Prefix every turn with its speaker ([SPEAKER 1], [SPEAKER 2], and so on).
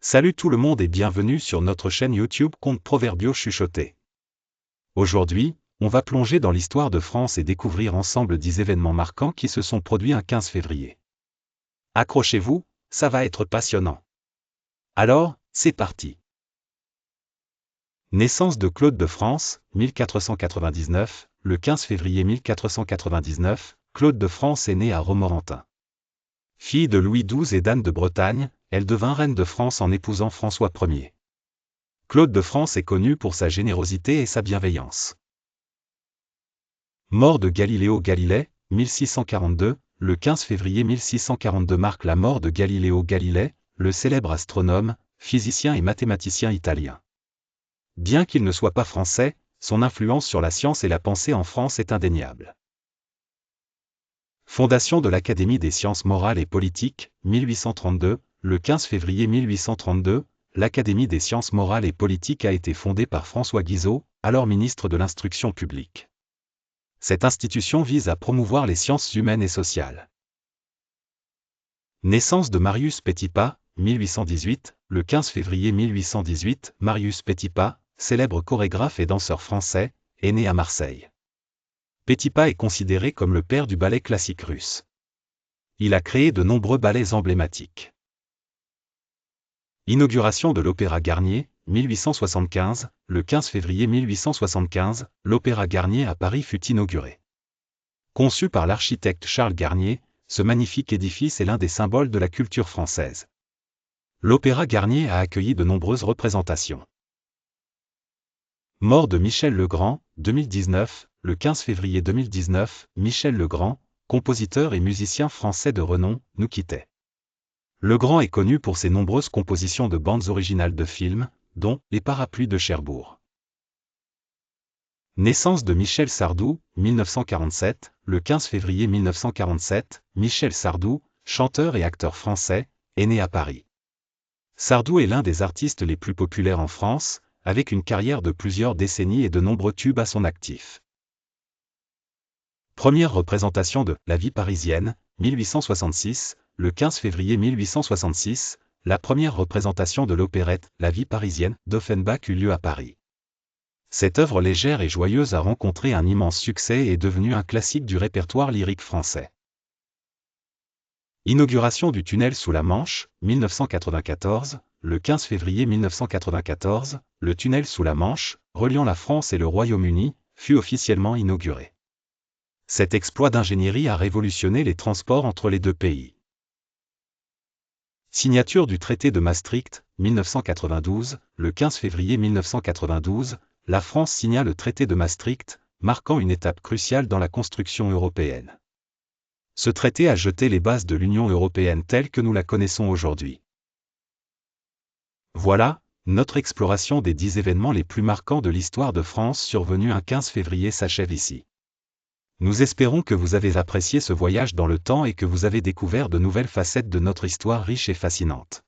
[SPEAKER 1] Salut tout le monde et bienvenue sur notre chaîne YouTube Contes Proverbiaux Chuchotés. Aujourd'hui, on va plonger dans l'histoire de France et découvrir ensemble 10 événements marquants qui se sont produits un 15 février. Accrochez-vous, ça va être passionnant. Alors, c'est parti. Naissance de Claude de France, 1499, le 15 février 1499, Claude de France est né à Romorantin. Fille de Louis XII et d'Anne de Bretagne, elle devint reine de France en épousant François Ier. Claude de France est connu pour sa générosité et sa bienveillance. Mort de Galiléo Galilée, 1642, le 15 février 1642 marque la mort de Galiléo Galilée, le célèbre astronome, physicien et mathématicien italien. Bien qu'il ne soit pas français, son influence sur la science et la pensée en France est indéniable. Fondation de l'Académie des sciences morales et politiques, 1832, le 15 février 1832, l'Académie des sciences morales et politiques a été fondée par François Guizot, alors ministre de l'Instruction publique. Cette institution vise à promouvoir les sciences humaines et sociales. Naissance de Marius Petipa, 1818, le 15 février 1818, Marius Petipa, célèbre chorégraphe et danseur français, est né à Marseille. Petipa est considéré comme le père du ballet classique russe. Il a créé de nombreux ballets emblématiques. Inauguration de l'Opéra Garnier, 1875, le 15 février 1875, l'Opéra Garnier à Paris fut inauguré. Conçu par l'architecte Charles Garnier, ce magnifique édifice est l'un des symboles de la culture française. L'Opéra Garnier a accueilli de nombreuses représentations. Mort de Michel Legrand, 2019, le 15 février 2019, Michel Legrand, compositeur et musicien français de renom, nous quittait. Legrand est connu pour ses nombreuses compositions de bandes originales de films, dont Les Parapluies de Cherbourg. Naissance de Michel Sardou, 1947, le 15 février 1947, Michel Sardou, chanteur et acteur français, est né à Paris. Sardou est l'un des artistes les plus populaires en France, avec une carrière de plusieurs décennies et de nombreux tubes à son actif. Première représentation de La vie parisienne, 1866, le 15 février 1866, la première représentation de l'opérette La vie parisienne d'Offenbach eut lieu à Paris. Cette œuvre légère et joyeuse a rencontré un immense succès et est devenue un classique du répertoire lyrique français. Inauguration du tunnel sous la Manche, 1994, le 15 février 1994, le tunnel sous la Manche, reliant la France et le Royaume-Uni, fut officiellement inauguré. Cet exploit d'ingénierie a révolutionné les transports entre les deux pays. Signature du traité de Maastricht, 1992, le 15 février 1992, la France signa le traité de Maastricht, marquant une étape cruciale dans la construction européenne. Ce traité a jeté les bases de l'Union européenne telle que nous la connaissons aujourd'hui. Voilà, notre exploration des 10 événements les plus marquants de l'histoire de France survenus un 15 février s'achève ici. Nous espérons que vous avez apprécié ce voyage dans le temps et que vous avez découvert de nouvelles facettes de notre histoire riche et fascinante.